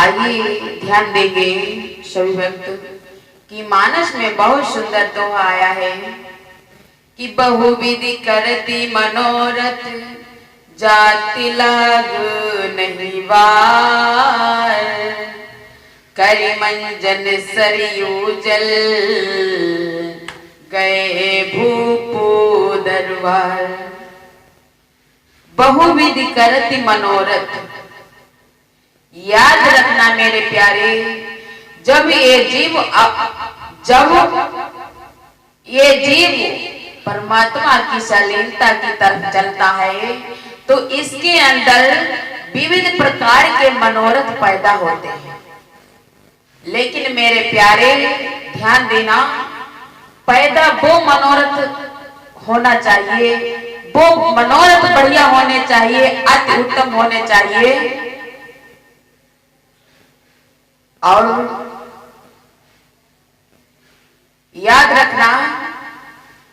आइए ध्यान देंगे सभी भक्त कि मानस में बहुत सुंदर दोहा आया है कि बहुविधि करती मनोरथ जाति लाग नहीं वार, करि मंजन सरयू जल गए भूपो दरबार। बहुविधि करती मनोरथ, याद रखना मेरे प्यारे, जब ये जीव परमात्मा की शालीनता की तरफ चलता है तो इसके अंदर विविध प्रकार के मनोरथ पैदा होते हैं। लेकिन मेरे प्यारे ध्यान देना, पैदा वो मनोरथ होना चाहिए, वो मनोरथ बढ़िया होने चाहिए, अति उत्तम होने चाहिए। और याद रखना,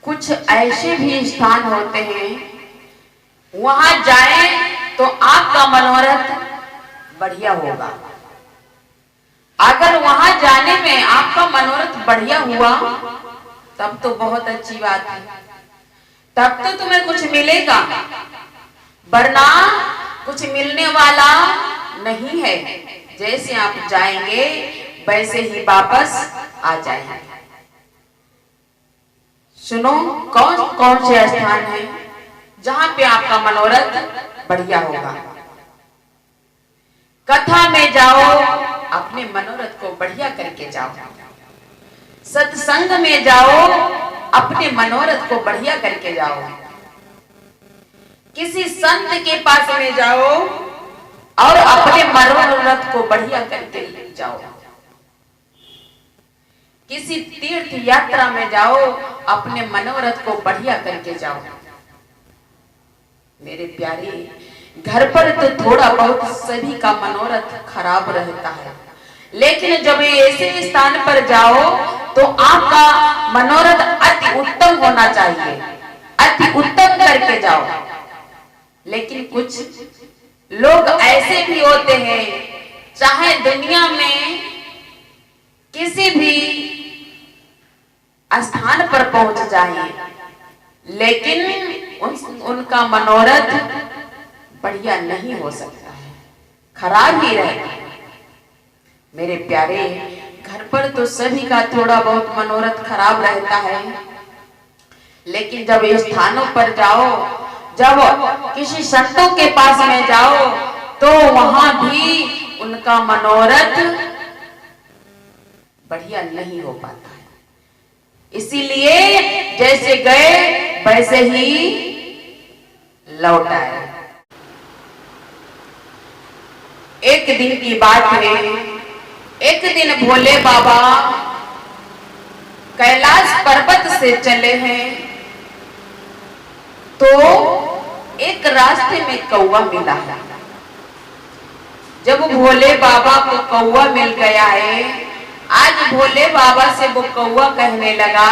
कुछ ऐसे भी स्थान होते हैं वहां जाएं तो आपका मनोरथ बढ़िया होगा। अगर वहां जाने में आपका मनोरथ बढ़िया हुआ तब तो बहुत अच्छी बात है, तब तो तुम्हें कुछ मिलेगा, वरना कुछ मिलने वाला नहीं है। जैसे आप जाएंगे वैसे ही वापस आ जाएंगे। सुनो, कौन कौन से स्थान है जहां पे आपका मनोरथ बढ़िया होगा। कथा में जाओ, अपने मनोरथ को बढ़िया करके जाओ। सत्संग में जाओ, अपने मनोरथ को बढ़िया करके जाओ। किसी संत के पास में जाओ और अपने मनोरथ को बढ़िया करके जाओ। किसी तीर्थ यात्रा में जाओ, अपने मनोरथ को बढ़िया करके जाओ। मेरे प्यारे, घर पर तो थोड़ा बहुत सभी का मनोरथ खराब रहता है, लेकिन जब ऐसे स्थान पर जाओ तो आपका मनोरथ अति उत्तम होना चाहिए, अति उत्तम करके जाओ। लेकिन कुछ लोग ऐसे भी होते हैं, चाहे दुनिया में किसी भी स्थान पर पहुंच जाए, लेकिन उनका मनोरथ बढ़िया नहीं हो सकता है, खराब ही रहेगा। मेरे प्यारे, घर पर तो सभी का थोड़ा बहुत मनोरथ खराब रहता है, लेकिन जब स्थानों पर जाओ, जब किसी संतों के पास में जाओ तो वहां भी उनका मनोरथ बढ़िया नहीं हो पाता है। इसीलिए जैसे गए वैसे ही लौट आए। एक दिन की बात है, एक दिन भोले बाबा कैलाश पर्वत से चले हैं तो एक रास्ते में कौवा मिला है। जब भोले बाबा को कौवा मिल गया है, आज भोले बाबा से वो कौवा कहने लगा,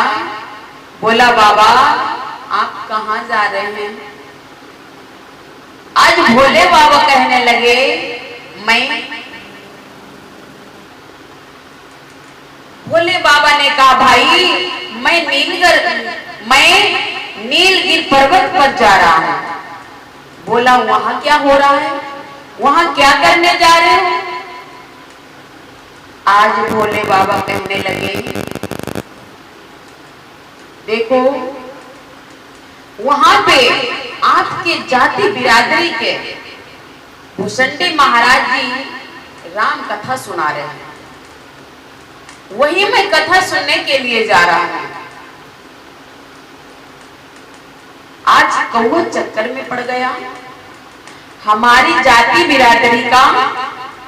बोला बाबा आप कहाँ जा रहे हैं? आज भोले बाबा कहने लगे, भोले बाबा ने कहा भाई मैं नीलगिरी पर्वत पर जा रहा हूं। बोला वहां क्या हो रहा है, वहां क्या करने जा रहे हो? आज भोले बाबा कहने लगे, देखो वहां पे आपके जाति बिरादरी के भुसंडी महाराज जी राम कथा सुना रहे हैं, वही मैं कथा सुनने के लिए जा रहा हूं। आज कौवा चक्कर में पड़ गया, हमारी जाति बिरादरी का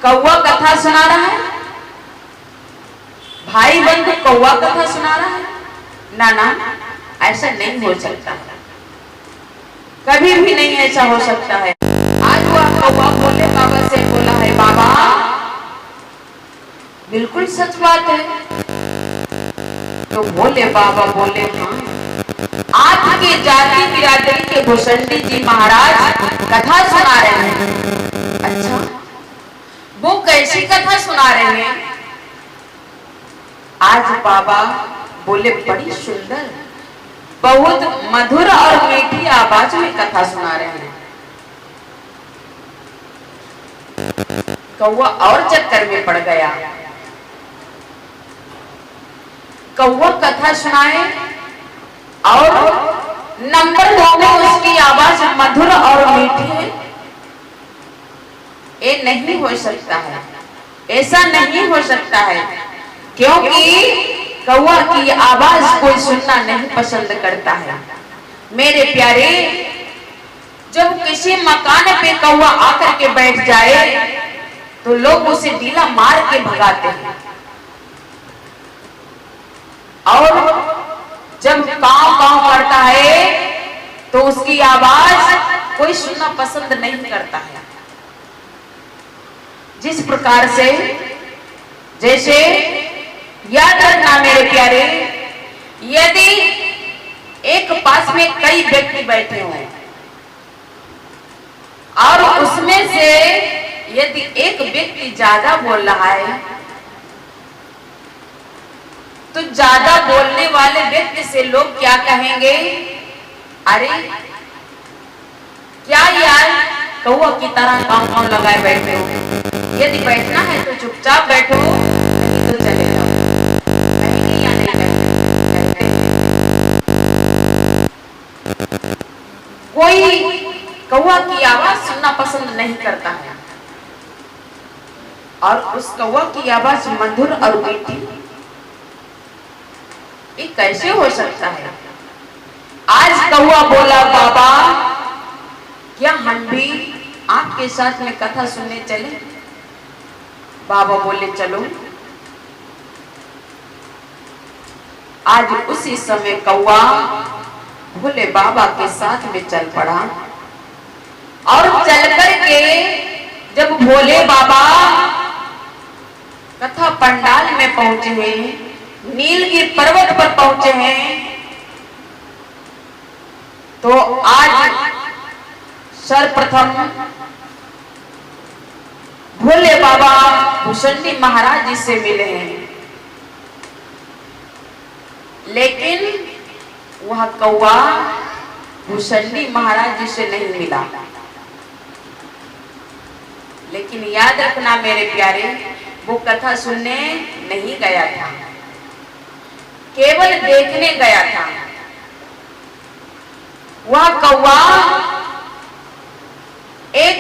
कौवा कथा सुना रहा है, भाई बंधु कौवा कथा सुना रहा है। ना ना, ऐसा नहीं हो सकता, कभी भी नहीं ऐसा हो सकता है। आज वह कौवा भोले बाबा से बोला है, बाबा बिल्कुल सच बात है। तो भोले बाबा बोले, हाँ आपके जाति बिरादरी के भुसंडी जी महाराज कथा सुना रहे हैं। अच्छा, वो कैसी कथा सुना रहे हैं? आज बाबा बोले बड़ी सुंदर, बहुत मधुर और मीठी आवाज में कथा सुना रहे हैं। कौवा और चक्कर में पड़ गया। कौवा कथा सुनाए और नंबर 2 में उसकी आवाज मधुर और मीठी है। ये नहीं हो सकता है, ऐसा नहीं हो सकता है, क्योंकि कौवा की आवाज कोई सुनना नहीं पसंद करता है। मेरे प्यारे, जब किसी मकान पे कौवा आकर के बैठ जाए तो लोग उसे डीला मार के भगाते हैं, और जब कांव कांव करता है तो उसकी आवाज कोई सुनना पसंद नहीं करता है। जिस प्रकार से, जैसे याद रखना मेरे प्यारे, यदि एक पास में कई व्यक्ति बैठे हों और उसमें से यदि एक व्यक्ति ज्यादा बोल रहा है तो ज्यादा बोलने वाले व्यक्ति से लोग क्या कहेंगे? अरे क्या यार, कौवा की तरह काम लगाए बैठे हो, यदि बैठना है तो चुपचाप बैठो, नहीं तो चले जाओ। कहेंगे या नहीं कहेंगे? कोई कौवा की आवाज सुनना पसंद नहीं करता है, और उस कौवा की आवाज मधुर और मीठी, ये कैसे हो सकता है? आज कौवा बोला, बाबा क्या हम भी आपके साथ में कथा सुनने चले? बाबा बोले चलो। आज उसी समय कौवा भोले बाबा के साथ में चल पड़ा, और चल करके जब भोले बाबा कथा पंडाल में पहुंचे हैं, नीलगिरी पर्वत पर पहुंचे हैं, तो आज सर्वप्रथम भोले बाबा भुसंडी महाराज जी से मिले हैं, लेकिन वह कौवा भुसंडी महाराज जी से नहीं मिला। लेकिन याद रखना मेरे प्यारे, वो कथा सुनने नहीं गया था, केवल देखने गया था। वह कौवा एक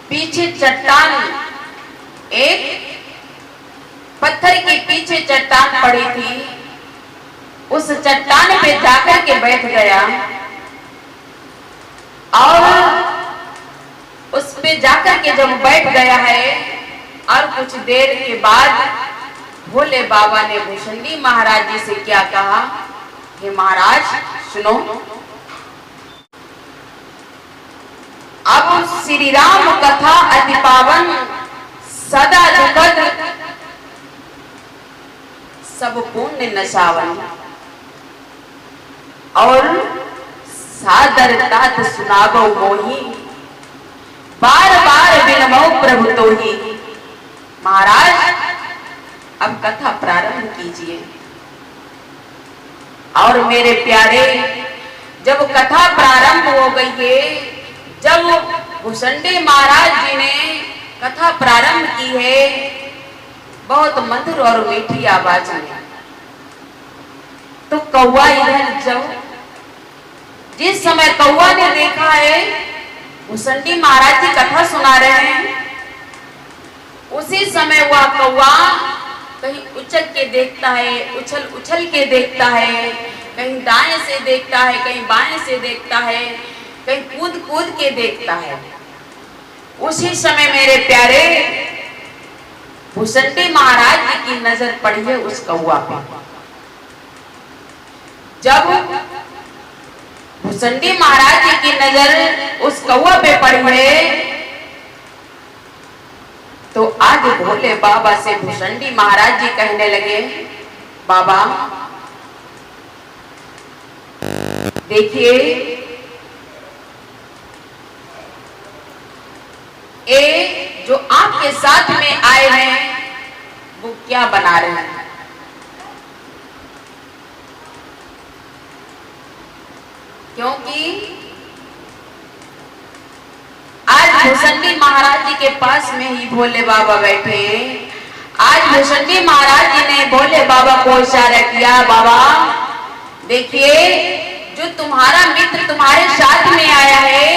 पीछे चट्टान, एक पत्थर के पीछे चट्टान पड़ी थी, उस चट्टान पे जाकर के बैठ गया, और उस पे जाकर के जब बैठ गया है, और कुछ देर के बाद भोले बाबा ने भुसंडी महाराज जी से क्या कहा? हे महाराज सुनो, अब श्री राम कथा अति पावन, सदा दुखद, सब पुण्य नशावन, और सादर तात सुनावो मोही, बार बार विनमो प्रभु तोही। महाराज अब कथा प्रारंभ कीजिए। और मेरे प्यारे, जब कथा प्रारंभ हो गई है, जब भुसंडी महाराज जी ने कथा प्रारंभ की है, बहुत मधुर और मीठी आवाज में, तो कौवा इधर जब जिस समय कौवा ने देखा है भुसंडी महाराज जी कथा सुना रहे हैं, उसी समय वह कौवा कहीं उछल के देखता है, उछल उछल के देखता है, कहीं दाएं से देखता है, कहीं बाएं से देखता है, कहीं कूद कूद के देखता है। उसी समय मेरे प्यारे भुसंडी महाराज जी की नजर पड़ी है उस कौवा पे। जब भुसंडी महाराज जी की नजर उस कौवा पे पड़ी है, तो आज भोले बाबा से भुसंडी महाराज जी कहने लगे, बाबा देखिए ये जो आपके साथ में आए हैं वो क्या बना रहे हैं? क्योंकि आज भुसंडी महाराज जी के पास में ही भोले बाबा बैठे। आज भुसंडी महाराज जी ने भोले बाबा को इशारा किया, बाबा देखिए जो तुम्हारा मित्र तुम्हारे साथ में आया है,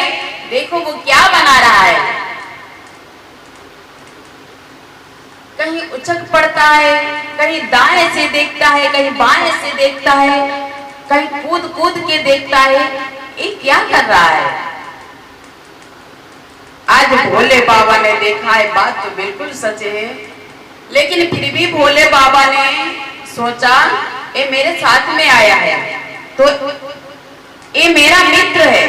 देखो वो क्या बना रहा है। कहीं उछक पड़ता है, कहीं दाएं से देखता है, कहीं बाएं से देखता है, कहीं कूद कूद के देखता है। ये क्या कर रहा है? आज भोले बाबा ने देखा है, बात तो बिल्कुल सच है, लेकिन फिर भी भोले बाबा ने सोचा ये मेरे साथ में आया है तो ये मेरा मित्र है।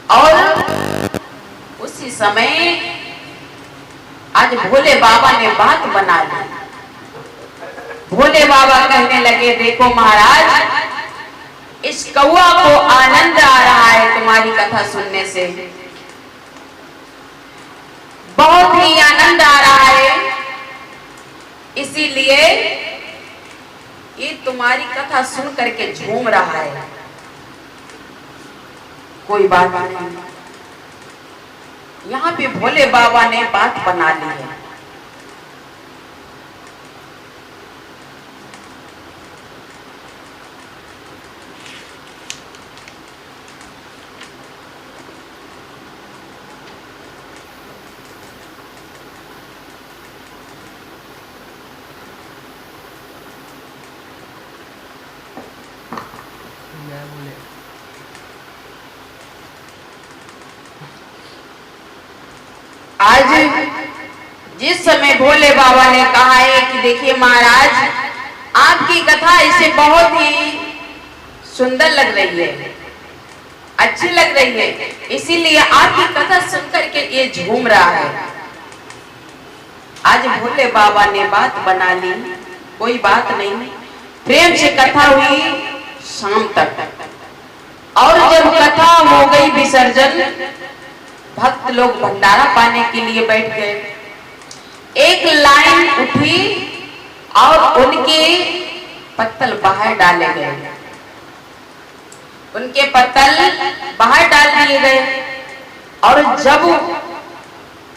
और उसी समय आज भोले बाबा ने बात बना ली। भोले बाबा कहने लगे, देखो महाराज, इस कौआ को आनंद आ रहा है तुम्हारी कथा सुनने से, बहुत ही आनंद आ रहा है, इसीलिए ये तुम्हारी कथा सुन करके झूम रहा है। कोई बात नहीं, यहाँ पे भोले बाबा ने बात बना ली है। आज जिस समय भोले बाबा ने कहा है कि देखिए महाराज, आपकी कथा इसे बहुत ही सुंदर लग रही है, अच्छी लग रही है, इसीलिए आपकी कथा सुनकर के ये झूम रहा है। आज भोले बाबा ने बात बना ली, कोई बात नहीं, प्रेम से कथा हुई शाम तक। और जब कथा हो गई विसर्जन, भक्त लोग भंडारा पाने के लिए बैठ गए। एक लाइन उठी और उनके पत्तल बाहर डाले गए, उनके पत्तल बाहर डाल दिए गए। और जब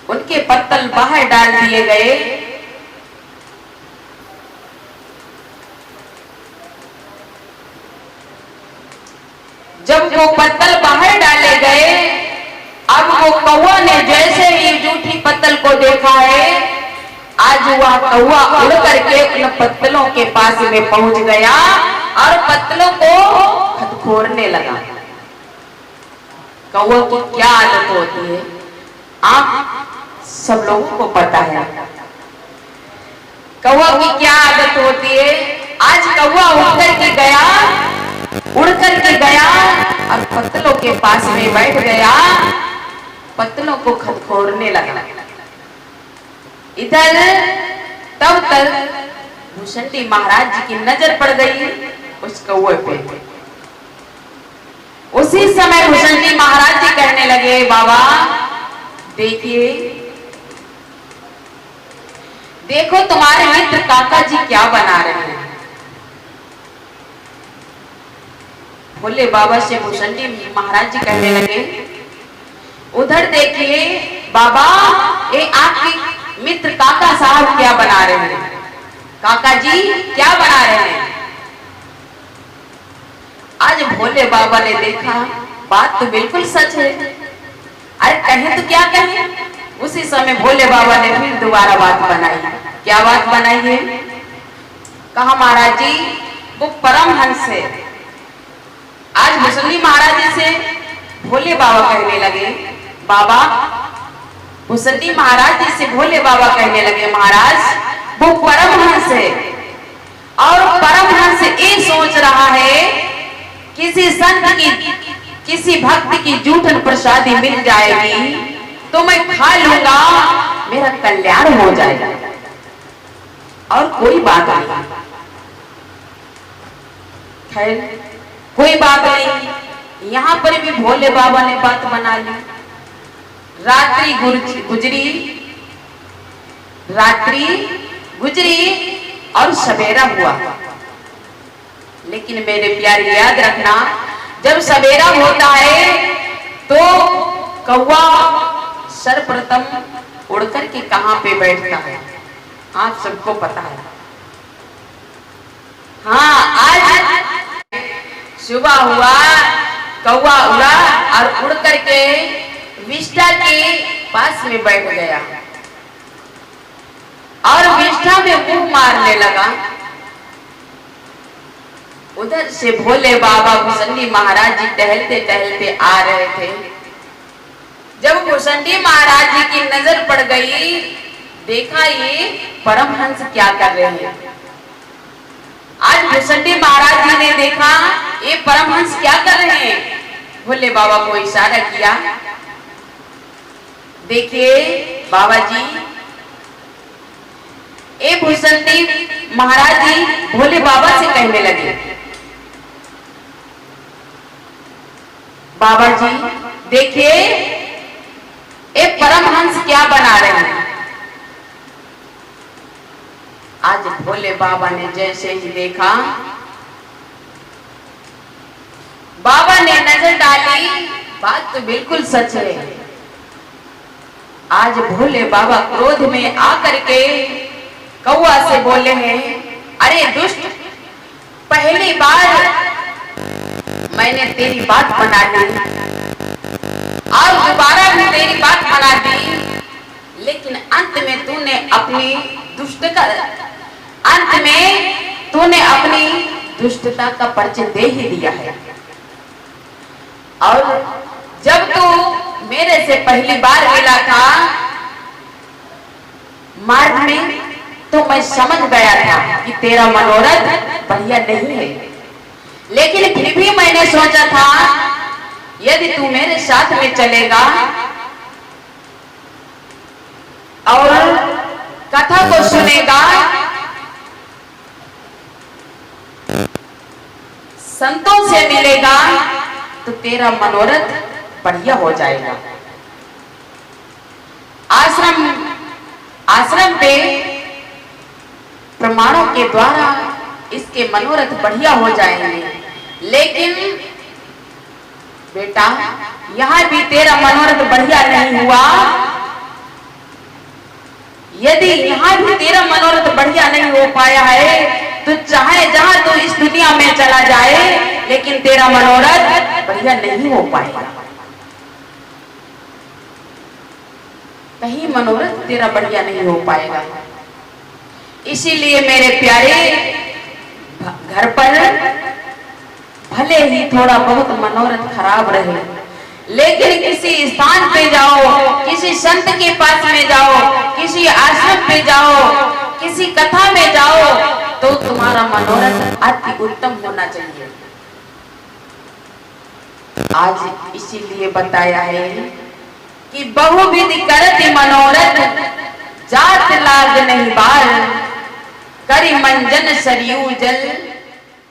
उनके पत्तल बाहर डाल दिए गए, जब वो पत्तल बाहर डाले गए, अब वो कौवा ने जैसे ही जूठी पत्तल को देखा है, आज वह कौवा उड़ करके उन पत्तलों के पास में पहुंच गया और पत्तलों को खदखोरने लगा। कौवा की क्या आदत होती है आप सब लोगों को पता है। कौवा की क्या आदत होती है। आज कौवा उड़ करके गया और पत्तलों के पास में बैठ गया, पत्तलों को खदखोरने लगा। इधर तब तक भुसंडी महाराज जी की नजर पड़ गई उस कौवे पे। उसी समय भुसंडी महाराज जी कहने लगे, बाबा देखिए, देखो तुम्हारे मित्र काका जी क्या बना रहे हैं। भोले बाबा से भुसंडी महाराज जी कहने लगे, उधर देखिए बाबा, ये आपके मित्र काका साहब क्या बना रहे हैं। काका जी क्या बना रहे हैं। आज भोले बाबा ने देखा, बात तो बिल्कुल सच है, अरे कहें तो क्या कहें। उसी समय भोले बाबा ने फिर दोबारा बात बनाई। क्या बात बनाई है। कहा, महाराज जी वो परमहंस है। आज भुसंडी महाराज जी से भोले बाबा कहने लगे, बाबा, भुसंडी महाराज जी से भोले बाबा कहने लगे, महाराज वो परमहंस है और परमहंस ये सोच रहा है किसी संत की, किसी भक्त की जूठन प्रसादी मिल जाएगी तो मैं खा लूंगा, मेरा कल्याण हो जाएगा और कोई बात नहीं। खैर कोई बात नहीं, यहाँ पर भी भोले बाबा ने बात बना ली। रात्रि गुजरी और सवेरा हुआ। लेकिन मेरे प्यारे याद रखना, जब सवेरा होता है तो कौवा सर्वप्रथम उड़कर के कहां पे बैठता है, आप सबको पता है। हाँ, आज सुबह हुआ, कौवा उड़ा और उड़ करके विष्ठा के पास में बैठ गया और विष्ठा में मुंह मारने लगा। उधर से भोले बाबा भुसंडी महाराज जी टहलते टहलते आ रहे थे। जब भुसंडी महाराज जी की नजर पड़ गई, देखा ये परमहंस क्या कर रहे हैं। आज भुसंडी महाराज जी ने देखा ये परमहंस क्या कर रहे हैं। भोले बाबा को इशारा किया, देखिए बाबा जी, ये भुसंडी महाराज जी भोले बाबा से कहने लगे, बाबा जी देखिए ये परमहंस क्या बना रहे हैं। आज भोले बाबा ने जैसे ही देखा, बाबा ने नजर डाली, बात तो बिल्कुल सच है। आज भोले बाबा क्रोध में आकर के कौवा से बोले हैं, अरे दुष्ट, पहली बार मैंने तेरी बात बना दी और दोबारा भी तेरी बात बना दी, लेकिन अंत में तूने अपनी दुष्टता का परिचय दे ही दिया है। और जब तू मेरे से पहली बार मिला था मार्ग में, तो मैं समझ गया था कि तेरा मनोरथ बढ़िया नहीं है। लेकिन फिर भी मैंने सोचा था यदि तू मेरे साथ में चलेगा और कथा को सुनेगा, संतों से मिलेगा, तो तेरा मनोरथ बढ़िया हो जाएगा। आश्रम पे प्रमाणों के द्वारा इसके मनोरथ बढ़िया हो जाएंगे। लेकिन बेटा, यहां भी तेरा मनोरथ बढ़िया नहीं हुआ। यदि यहां भी तेरा मनोरथ बढ़िया नहीं हो पाया है, तो चाहे जहां तू इस दुनिया में चला जाए, लेकिन तेरा मनोरथ बढ़िया नहीं हो पाएगा। कहीं मनोरथ तेरा बढ़िया नहीं हो पाएगा। इसीलिए मेरे प्यारे, घर पर भले ही थोड़ा बहुत मनोरथ खराब रहे, लेकिन किसी स्थान पे जाओ, किसी संत के पास में जाओ, किसी आश्रम पे जाओ, किसी कथा में जाओ, तो तुम्हारा मनोरथ अति उत्तम होना चाहिए। आज इसीलिए बताया है कि बहुविध करत मनोरथ, जात लाग नहीं बार, करि मंजन सरयू जल,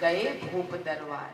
गए भूप दरबार।